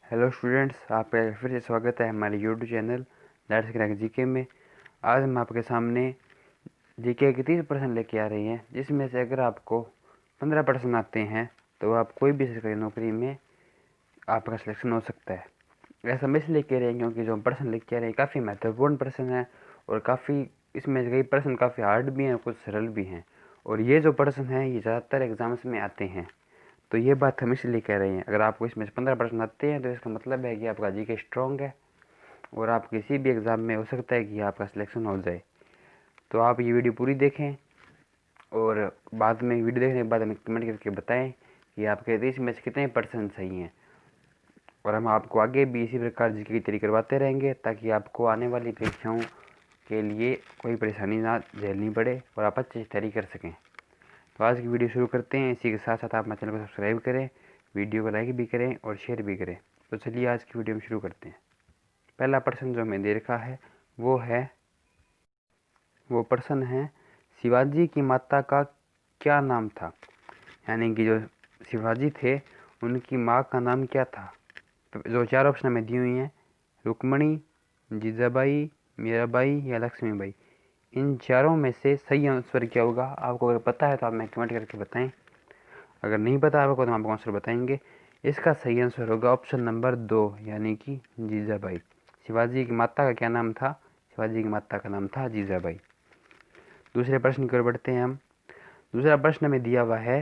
Hello students, आपका फिर से स्वागत है हमारे YouTube channel let's crack GK में। आज हम आपके सामने जीके के 30% लेके आ रहे हैं, जिसमें से अगर आपको 15% आते हैं तो आप कोई भी सरकारी नौकरी में आपका सिलेक्शन हो सकता है। ऐसा हम इसलिए कह रहे हैं क्योंकि जो हम प्रश्न लेके आ रहे हैं काफ़ी महत्वपूर्ण प्रश्न है और काफ़ी इसमें कई प्रश्न काफ़ी हार्ड भी हैं, कुछ सरल भी हैं। और ये जो प्रश्न हैं ये ज़्यादातर एग्ज़ाम्स में आते हैं, तो ये बात हम इसलिए कह रहे हैं। अगर आपको इसमें से 15% आते हैं तो इसका मतलब है कि आपका जीके स्ट्रॉन्ग है और आप किसी भी एग्ज़ाम में हो सकता है कि आपका सिलेक्शन हो जाए। तो आप ये वीडियो पूरी देखें और बाद में वीडियो देखने के बाद हमें कमेंट करके बताएं कि आपके इसमें से कितने % सही हैं। और हम आपको आगे भी इसी प्रकार जीके की तैयारी करवाते रहेंगे ताकि आपको आने वाली परीक्षाओं के लिए कोई परेशानी ना झेलनी पड़े और आप अच्छे से तैयारी कर सकें। तो आज की वीडियो शुरू करते हैं। इसी के साथ साथ आप हमारे चैनल को सब्सक्राइब करें, वीडियो को लाइक भी करें और शेयर भी करें। तो चलिए आज की वीडियो में शुरू करते हैं। पहला प्रश्न जो हमें दे रखा है वो प्रश्न है शिवाजी की माता का क्या नाम था। यानी कि जो शिवाजी थे उनकी माँ का नाम क्या था। जो 4 ऑप्शन में दी हुई हैं, रुक्मणी, जीजाबाई, मीराबाई या लक्ष्मीबाई। इन चारों में से सही आंसर क्या होगा। आपको अगर पता है तो आप हमें कमेंट करके बताएं। अगर नहीं पता आपको तो हम आपको आंसर बताएंगे। इसका सही आंसर होगा ऑप्शन नंबर 2 यानी कि जीजाबाई। शिवाजी की माता का क्या नाम था। शिवाजी की माता का नाम था जीजाबाई। दूसरे प्रश्न की ओर बढ़ते हैं हम। दूसरा प्रश्न में दिया हुआ है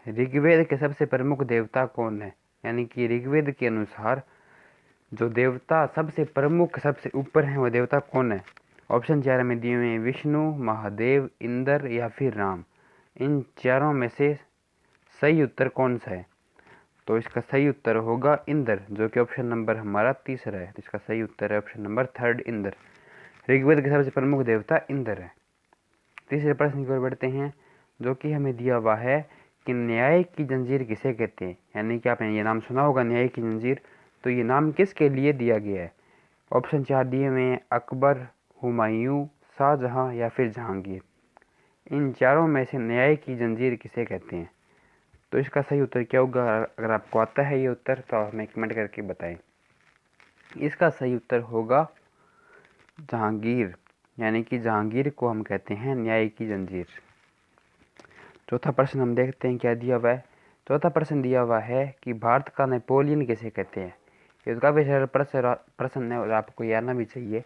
ऋग्वेद के सबसे प्रमुख देवता कौन है। यानी कि ऋग्वेद के अनुसार जो देवता सबसे प्रमुख सबसे ऊपर हैं वो देवता कौन है। ऑप्शन 4 में दिए हुए हैं विष्णु, महादेव, इंद्र या फिर राम। इन चारों में से सही उत्तर कौन सा है। तो इसका सही उत्तर होगा इंद्र, जो कि ऑप्शन नंबर हमारा तीसरा है। तो इसका सही उत्तर है ऑप्शन नंबर 3 इंद्र। ऋग्वेद के सबसे प्रमुख देवता इंद्र है। तीसरे प्रश्न की ओर बढ़ते हैं, जो कि हमें दिया हुआ है कि न्याय की जंजीर किसे कहते हैं। यानी कि आपने ये नाम सुना होगा न्याय की जंजीर, तो ये नाम किसके लिए दिया गया है। ऑप्शन 4 दिए हुए हैं अकबर, हुमायूं, शाहजहां या फिर जहांगीर। इन चारों में से न्याय की जंजीर किसे कहते हैं। तो इसका सही उत्तर क्या होगा। अगर आपको आता है ये उत्तर तो आप हमें कमेंट करके बताएं। इसका सही उत्तर होगा जहांगीर। यानी कि जहांगीर को हम कहते हैं न्याय की जंजीर। चौथा प्रश्न हम देखते हैं क्या दिया हुआ है। चौथा प्रश्न दिया हुआ है कि भारत का नेपोलियन किसे कहते हैं। ये तो काफ़ी सरल प्रश्न है और आपको ये आना भी चाहिए।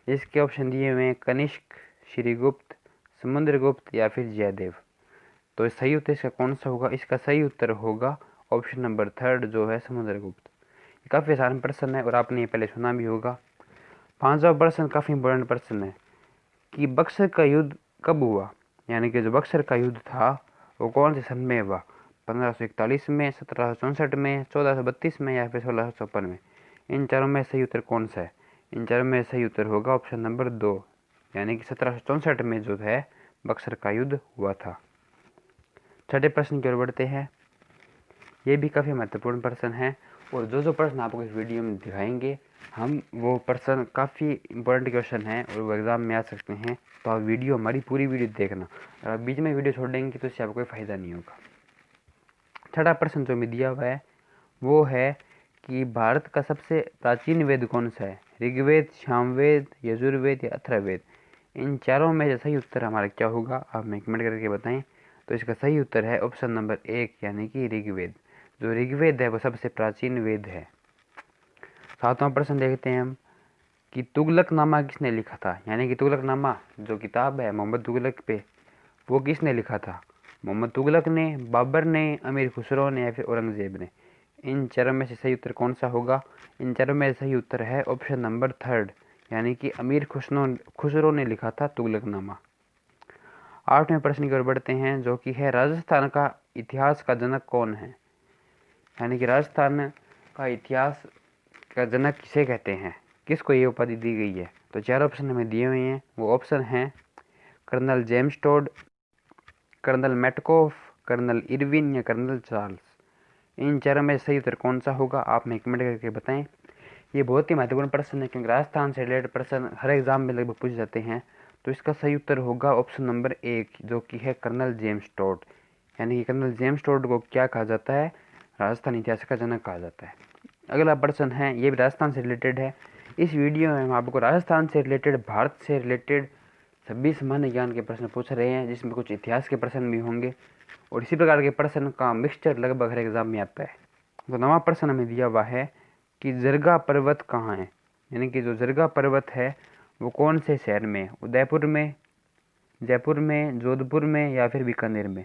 इसके ऑप्शन दिए हुए हैं कनिष्क, श्रीगुप्त, समुद्रगुप्त या फिर जयदेव। तो सही उत्तर इसका कौन सा होगा। इसका सही उत्तर होगा ऑप्शन नंबर 3 जो है समुद्रगुप्त। काफ़ी आसान प्रश्न है और आपने ये पहले सुना भी होगा। पांचवा प्रश्न काफ़ी इंपॉर्टेंट प्रश्न है कि बक्सर का युद्ध कब हुआ। यानी कि जो बक्सर का युद्ध था वो कौन से सन में हुआ। 1541 में, 1764 में, 1432 में या फिर 1654 में। इन चारों में सही उत्तर कौन सा है। इन चारों में सही उत्तर होगा ऑप्शन नंबर 2 यानी कि 1764 में जो है बक्सर का युद्ध हुआ था। छठे प्रश्न की ओर बढ़ते हैं। ये भी काफ़ी महत्वपूर्ण प्रश्न है और जो प्रश्न आपको इस वीडियो में दिखाएंगे हम वो प्रश्न काफ़ी इंपॉर्टेंट क्वेश्चन हैं और वो एग्ज़ाम में आ सकते हैं। तो आप वीडियो हमारी पूरी वीडियो देखना। अगर आप बीच में वीडियो छोड़ देंगे तो इससे आपको कोई फ़ायदा नहीं होगा। छठा प्रश्न जो हमें दिया हुआ है वो है कि भारत का सबसे प्राचीन वेद कौन सा है। ऋग्वेद, सामवेद, यजुर्वेद या अथर्ववेद। इन चारों में से सही उत्तर हमारा क्या होगा आप हमें कमेंट करके बताएं। तो इसका सही उत्तर है ऑप्शन नंबर 1 यानी कि ऋग्वेद। जो ऋग्वेद है वो सबसे प्राचीन वेद है। सातवां प्रश्न देखते हैं हम कि तुगलकनामा किसने लिखा था। यानी कि तुगलकनामा जो किताब है मोहम्मद तुगलक पे वो किसने लिखा था। मोहम्मद तुगलक ने, बाबर ने, अमीर खुसरो ने या फिर औरंगजेब ने। इन चारों में से सही उत्तर कौन सा होगा। इन चारों में सही उत्तर है ऑप्शन नंबर 3 यानी कि अमीर खुसरो ने लिखा था तुगलकनामा। आठवें प्रश्न की ओर बढ़ते हैं, जो कि है राजस्थान का इतिहास का जनक कौन है। यानी कि राजस्थान का इतिहास का जनक किसे कहते हैं, किसको ये उपाधि दी गई है। तो 4 ऑप्शन हमें दिए हुए हैं। वो ऑप्शन हैं colonel James Tod, colonel Metcalfe, colonel Irwin या कर्नल चार्ल्स। इन चारों में सही उत्तर कौन सा होगा आप हमें कमेंट करके बताएं। ये बहुत ही महत्वपूर्ण प्रश्न है क्योंकि राजस्थान से रिलेटेड प्रश्न हर एग्जाम में लगभग पूछे जाते हैं। तो इसका सही उत्तर होगा ऑप्शन नंबर 1 जो कि है कर्नल जेम्स टोड। यानी कि कर्नल जेम्स टोड को क्या कहा जाता है, राजस्थान इतिहास का जनक कहा जाता है। अगला प्रश्न है, ये भी राजस्थान से रिलेटेड है। इस वीडियो में हम आपको राजस्थान से रिलेटेड, भारत से रिलेटेड सभी सामान्य ज्ञान के प्रश्न पूछ रहे हैं, जिसमें कुछ इतिहास के प्रश्न भी होंगे और इसी प्रकार के प्रश्न का मिक्सचर लगभग हर एग्जाम में आता है। तो नवा प्रश्न हमें दिया हुआ है कि जरगा पर्वत कहाँ है, यानी कि जो जरगा पर्वत है वो कौन से शहर में, उदयपुर में, जयपुर में, जोधपुर में या फिर बीकानेर में।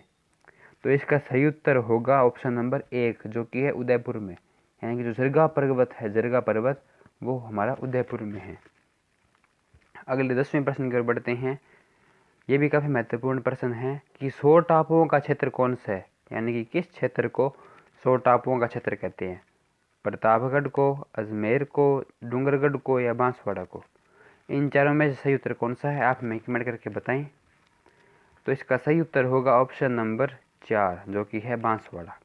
तो इसका सही उत्तर होगा ऑप्शन नंबर 1 जो कि है उदयपुर में, यानी कि जो जरगा पर्वत है, जरगा पर्वत, वो हमारा उदयपुर में है। अगले 10वें प्रश्न की ओर बढ़ते हैं। ये भी काफ़ी महत्वपूर्ण प्रश्न है कि 100 टापुओं का क्षेत्र कौन सा है, यानी कि किस क्षेत्र को 100 टापुओं का क्षेत्र कहते हैं। प्रतापगढ़ को, अजमेर को, डूंगरगढ़ को या बांसवाड़ा को। इन चारों में से सही उत्तर कौन सा है, आप हमें कमेंट करके बताएं। तो इसका सही उत्तर होगा ऑप्शन नंबर 4 जो कि है बांसवाड़ा।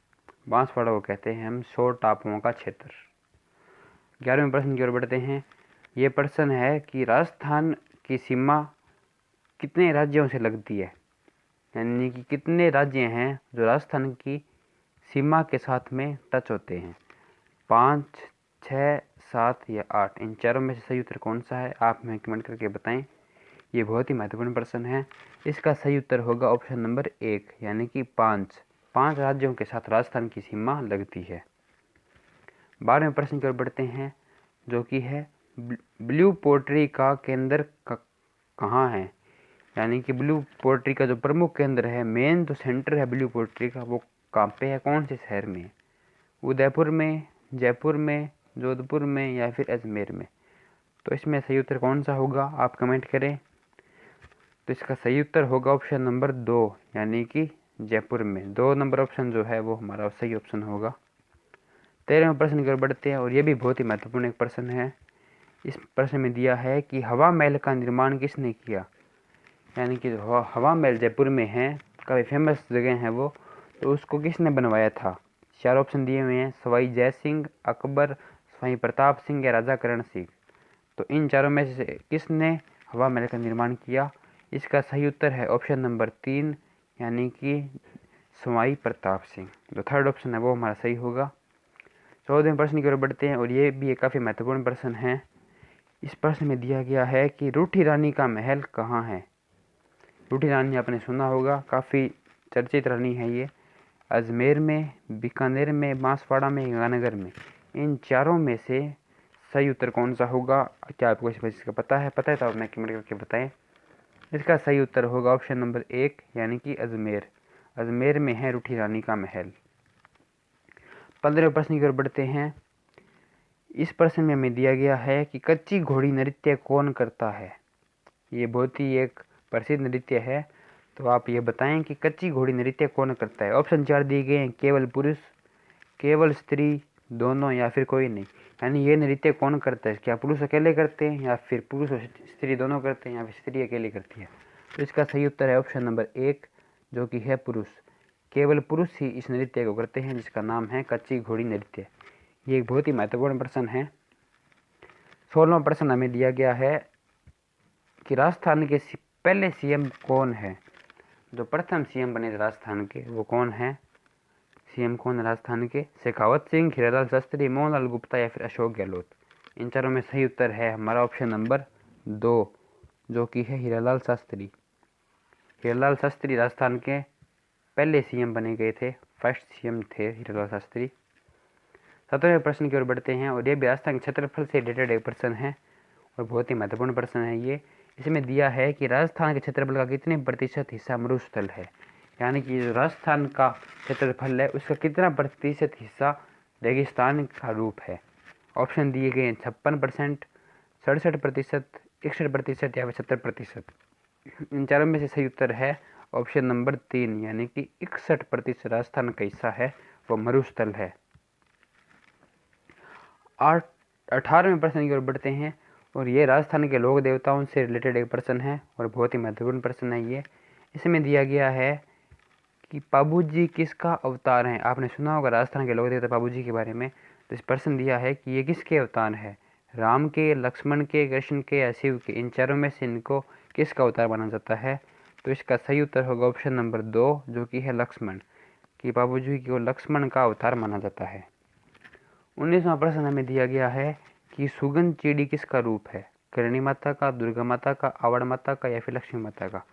बांसवाड़ा को कहते हैं हम 100 टापुओं का क्षेत्र। 11वें प्रश्न की ओर बढ़ते हैं। ये प्रश्न है कि राजस्थान की सीमा कितने राज्यों से लगती है, यानी कि कितने राज्य हैं जो राजस्थान की सीमा के साथ में टच होते हैं। 5, 6, 7 या 8। इन चारों में से सही उत्तर कौन सा है, आप हमें कमेंट करके बताएं। ये बहुत ही महत्वपूर्ण प्रश्न है। इसका सही उत्तर होगा ऑप्शन नंबर 1 यानी कि 5 राज्यों के साथ राजस्थान की सीमा लगती है। 12वें प्रश्न की ओर बढ़ते हैं जो कि है ब्लू पोर्ट्री का केंद्र कहाँ है, यानी कि ब्लू पोर्ट्री का जो प्रमुख केंद्र है, मेन जो सेंटर है ब्लू पोर्ट्री का, वो कहाँ पे है, कौन से शहर में है। उदयपुर में, जयपुर में, जोधपुर में या फिर अजमेर में। तो इसमें सही उत्तर कौन सा होगा, आप कमेंट करें। तो इसका सही उत्तर होगा ऑप्शन नंबर 2 यानी कि जयपुर में। 2 नंबर ऑप्शन जो है वो हमारा सही ऑप्शन होगा। 13वें प्रश्न की ओर बढ़ते हैं और ये भी बहुत ही महत्वपूर्ण एक प्रश्न है। इस प्रश्न में दिया है कि हवा महल का निर्माण किसने किया, यानी कि हवा महल जयपुर में है, काफ़ी फेमस जगह है वो, तो उसको किसने बनवाया था। 4 ऑप्शन दिए हुए हैं, सवाई जय सिंह, अकबर, सवाई प्रताप सिंह या राजा करण सिंह। तो इन चारों में से किसने हवा महल का निर्माण किया। इसका सही उत्तर है ऑप्शन नंबर 3 यानी कि सवाई प्रताप सिंह। जो थर्ड ऑप्शन है वो हमारा सही होगा। 14वें प्रश्न की ओर बढ़ते हैं और ये भी एक काफ़ी महत्वपूर्ण प्रश्न है। इस प्रश्न में दिया गया है कि रूठी रानी का महल कहाँ है। रूठी रानी आपने सुना होगा, काफ़ी चर्चित रानी है ये। अजमेर में, बीकानेर में, बांसवाड़ा में, गंगानगर में। इन चारों में से सही उत्तर कौन सा होगा, क्या आपको इस चीज़ का पता है तो आप मैं कमेंट करके बताएं। इसका सही उत्तर होगा ऑप्शन नंबर 1 यानी कि अजमेर। अजमेर में है रूठी रानी का महल। 15वें प्रश्न की ओर बढ़ते हैं। इस प्रश्न में हमें दिया गया है कि कच्ची घोड़ी नृत्य कौन करता है। ये बहुत ही एक प्रसिद्ध नृत्य है, तो आप ये बताएं कि कच्ची घोड़ी नृत्य कौन करता है। ऑप्शन 4 दिए गए हैं, केवल पुरुष, केवल स्त्री, दोनों या फिर कोई नहीं। यानी ये नृत्य कौन करता है, क्या पुरुष अकेले करते हैं या फिर पुरुष और स्त्री दोनों करते हैं या फिर स्त्री अकेले करती है। तो इसका सही उत्तर है ऑप्शन नंबर 1 जो कि है पुरुष। केवल पुरुष ही इस नृत्य को करते हैं जिसका नाम है कच्ची घोड़ी नृत्य। ये एक बहुत ही महत्वपूर्ण प्रश्न है। 16वां प्रश्न हमें दिया गया है कि राजस्थान के पहले सीएम कौन है। जो प्रथम सीएम बने थे राजस्थान के वो कौन है, सीएम कौन है राजस्थान के। शेखावत सिंह, हीरालाल शास्त्री, मोहनलाल गुप्ता या फिर अशोक गहलोत। इन चारों में सही उत्तर है हमारा ऑप्शन नंबर 2 जो कि है हीरालाल शास्त्री। हीरालाल शास्त्री राजस्थान के पहले सीएम बने गए थे, फर्स्ट सीएम थे हीरालाल शास्त्री। 17वें प्रश्न की ओर बढ़ते हैं और ये भी राजस्थान के क्षेत्रफल से रिलेटेड एक प्रश्न है और बहुत ही महत्वपूर्ण प्रश्न है ये। इसमें दिया है कि राजस्थान के क्षेत्रफल का कितने प्रतिशत हिस्सा मरुस्थल है, यानी कि जो राजस्थान का क्षेत्रफल है उसका कितना प्रतिशत हिस्सा रेगिस्तान का रूप है। ऑप्शन दिए गए हैं 56%, 67%, 61% या फिर 70%। इन चारों में से सही उत्तर है ऑप्शन नंबर 3 यानी कि 61% राजस्थान का हिस्सा है वो मरुस्थल है। 18वें प्रश्न की ओर बढ़ते हैं और ये राजस्थान के लोक देवताओं से रिलेटेड एक प्रश्न है और बहुत ही महत्वपूर्ण प्रश्न है ये। इसमें दिया गया है कि पाबूजी किसका अवतार है। आपने सुना होगा राजस्थान के लोक देवता पाबूजी के बारे में। तो इस प्रश्न दिया है कि ये किसके अवतार है, राम के, लक्ष्मण के, कृष्ण के या शिव के। इन चारों में से इनको किसका अवतार माना जाता है। तो इसका सही उत्तर होगा ऑप्शन नंबर 2 जो कि है लक्ष्मण, कि पाबूजी को लक्ष्मण का अवतार माना जाता है। 19वां प्रश्न हमें दिया गया है कि सुगंध चिड़ी किसका रूप है? करणी माता का, दुर्गा माता का, आवड़ माता का या फिर लक्ष्मी माता का?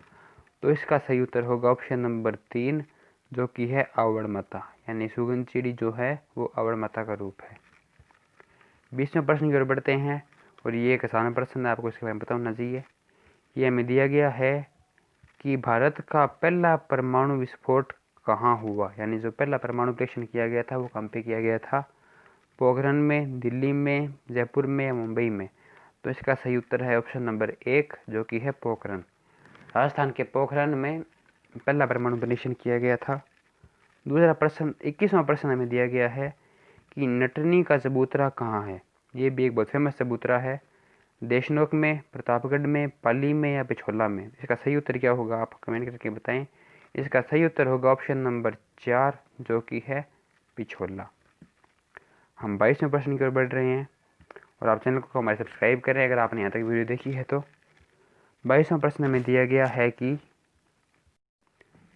तो इसका सही उत्तर होगा ऑप्शन नंबर 3 जो कि है आवड़ माता, यानी सुगंध चिड़ी जो है वो आवड़ माता का रूप है। 20वें प्रश्न की ओर बढ़ते हैं और ये एक आसान प्रश्न है, आपको इसके बारे में पता होना चाहिए। ये हमें दिया गया है कि भारत का पहला परमाणु विस्फोट कहाँ हुआ, यानी जो पहला परमाणु परीक्षण किया गया था वो कहाँ पे किया गया था? पोखरण में, दिल्ली में, जयपुर में या मुंबई में? तो इसका सही उत्तर है ऑप्शन नंबर 1 जो कि है पोखरण। राजस्थान के पोखरण में पहला परमाणु परीक्षण किया गया था। दूसरा प्रश्न 21वां प्रश्न हमें दिया गया है कि नटनी का चबूतरा कहाँ है? ये भी एक बहुत फेमस चबूतरा है। देशनोक में, प्रतापगढ़ में, पाली में या पिछोला में? इसका सही उत्तर क्या होगा आप कमेंट करके बताएं। इसका सही उत्तर होगा ऑप्शन नंबर 4 जो कि है पिछोला। हम 22वें प्रश्न की ओर बढ़ रहे हैं और आप चैनल को हमारे सब्सक्राइब करें अगर आपने यहाँ तक वीडियो देखी है तो। 22वां प्रश्न में दिया गया है कि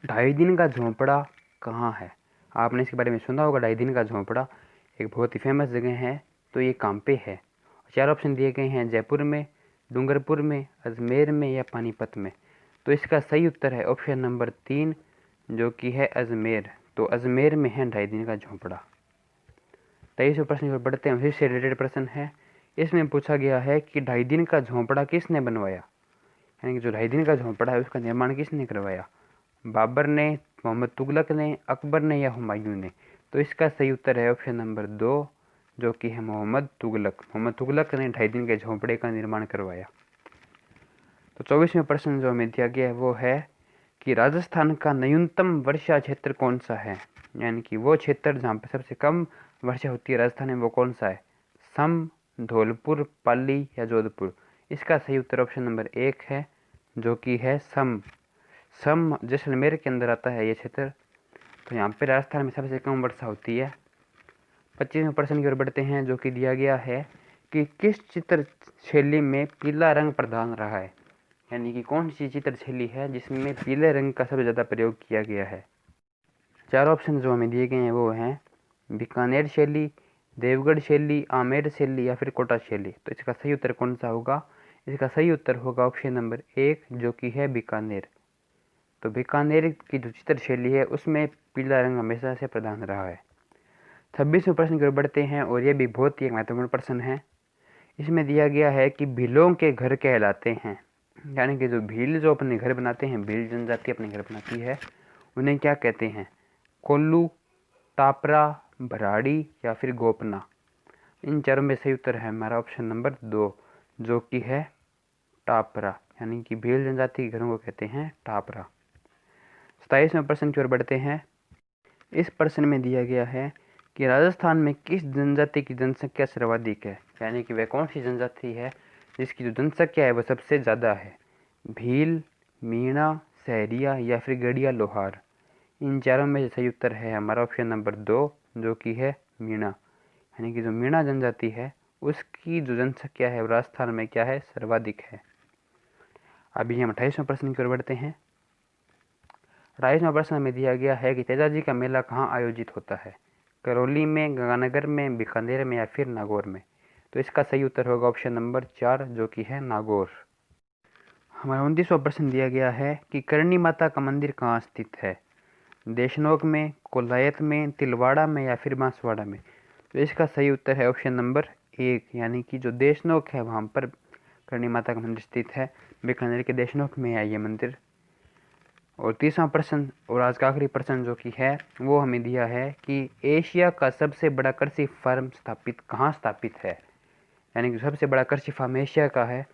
2.5 दिन का झोंपड़ा कहाँ है? आपने इसके बारे में सुना होगा। 2.5 दिन का झोंपड़ा एक बहुत ही फेमस जगह है, तो ये कहाँ पे है? 4 ऑप्शन दिए गए हैं, जयपुर में, डूंगरपुर में, अजमेर में या पानीपत में? तो इसका सही उत्तर है ऑप्शन नंबर 3 जो कि है अजमेर। तो अजमेर में है 2.5 दिन का झोंपड़ा। 23वें प्रश्न पर बढ़ते हैं, उसी से रिलेटेड प्रश्न है। इसमें पूछा गया है कि 2.5 दिन का झोंपड़ा किसने बनवाया, यानी कि जो 2.5 दिन का झोंपड़ा है उसका निर्माण किसने करवाया? बाबर ने, मोहम्मद तुगलक ने, अकबर ने या हुमायूं ने? तो इसका सही उत्तर है ऑप्शन नंबर 2 जो कि है मोहम्मद तुगलक। मोहम्मद तुगलक ने 2.5 दिन के झोंपड़े का निर्माण करवाया। तो 24वें प्रश्न जो हमें दिया गया है वो है कि राजस्थान का न्यूनतम वर्षा क्षेत्र कौन सा है, यानी कि वो क्षेत्र जहाँ पर सबसे कम वर्षा होती है राजस्थान में वो कौन सा है? सम, धौलपुर, पाली या जोधपुर? इसका सही उत्तर ऑप्शन नंबर 1 है जो कि है सम। सम जैसलमेर के अंदर आता है ये क्षेत्र, तो यहाँ पे राजस्थान में सबसे कम वर्षा होती है। 25वें प्रश्न की ओर बढ़ते हैं जो कि दिया गया है कि किस चित्र शैली में पीला रंग प्रधान रहा है, यानी कि कौन सी चित्र शैली है जिसमें पीले रंग का सबसे ज़्यादा प्रयोग किया गया है? 4 ऑप्शन जो हमें दिए गए हैं वो हैं बीकानेर शैली, देवगढ़ शैली, आमेर शैली या फिर कोटा शैली? तो इसका सही उत्तर कौन सा होगा? इसका सही उत्तर होगा ऑप्शन नंबर 1 जो कि है बीकानेर। तो बीकानेर की जो चित्र शैली है उसमें पीला रंग हमेशा से प्रधान रहा है। 26वें प्रश्न की ओर बढ़ते हैं और ये भी बहुत ही एक महत्वपूर्ण प्रश्न है। इसमें दिया गया है कि भीलों के घर कहलाते हैं, यानी कि जो भील जो अपने घर बनाते हैं, भील जनजाति अपने घर बनाती है, उन्हें क्या कहते हैं? कोल्लू, टापरा, भराड़ी या फिर गोपना? इन चारों में सही उत्तर है हमारा ऑप्शन नंबर 2 जो कि है टापरा, यानी कि भील जनजाति के घरों को कहते हैं टापरा। 27वें प्रश्न की ओर बढ़ते हैं। इस प्रश्न में दिया गया है कि राजस्थान में किस जनजाति की जनसंख्या सर्वाधिक है, यानी कि वह कौन सी जनजाति है जिसकी जो जनसंख्या है वह सबसे ज़्यादा है? भील, मीणा, सहरिया या फिर गढ़िया लोहार? इन चारों में से सही उत्तर है हमारा ऑप्शन नंबर 2 जो कि है मीणा, यानी कि जो मीणा जनजाति है उसकी जो जनसंख्या है वो राजस्थान में क्या है? सर्वाधिक है। अभी हम 28वें प्रश्न की ओर बढ़ते हैं। 28वां प्रश्न हमें दिया गया है कि तेजाजी का मेला कहाँ आयोजित होता है? करौली में, गंगानगर में, बीकानेर में या फिर नागौर में? तो इसका सही उत्तर होगा ऑप्शन नंबर 4 जो कि है नागौर। हमारा 29वां प्रश्न दिया गया है कि करणी माता का मंदिर कहाँ स्थित है? देशनोक में, कोलायत में, तिलवाड़ा में या फिर बांसवाड़ा में? तो इसका सही उत्तर है ऑप्शन नंबर 1, यानी कि जो देशनोक है वहाँ पर करणी माता का मंदिर स्थित है। बीकानेर के देशनोक में है ये मंदिर। और 30वां प्रश्न और आज का आखिरी प्रश्न जो कि है वो हमें दिया है कि एशिया का सबसे बड़ा कृषि फार्म कहाँ स्थापित है, यानी कि सबसे बड़ा कृषि फार्म एशिया का है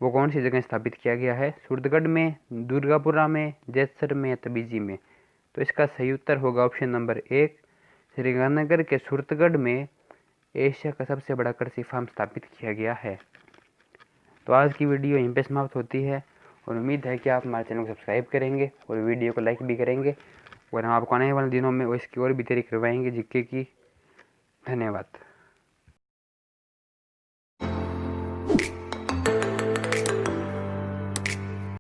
वो कौन सी जगह स्थापित किया गया है? सूरतगढ़ में, दुर्गापुरा में, जैसर में या तबीजी में? तो इसका सही उत्तर होगा ऑप्शन नंबर 1 श्रीगंगानगर के सूरतगढ़ में एशिया का सबसे बड़ा कृषि फार्म स्थापित किया गया है। तो आज की वीडियो यहीं पे समाप्त होती है और उम्मीद है कि आप हमारे चैनल को सब्सक्राइब करेंगे और वीडियो को लाइक भी करेंगे और हम आपको आने वाले दिनों में इसकी और भी तैयारी करवाएंगे जीके की। धन्यवाद।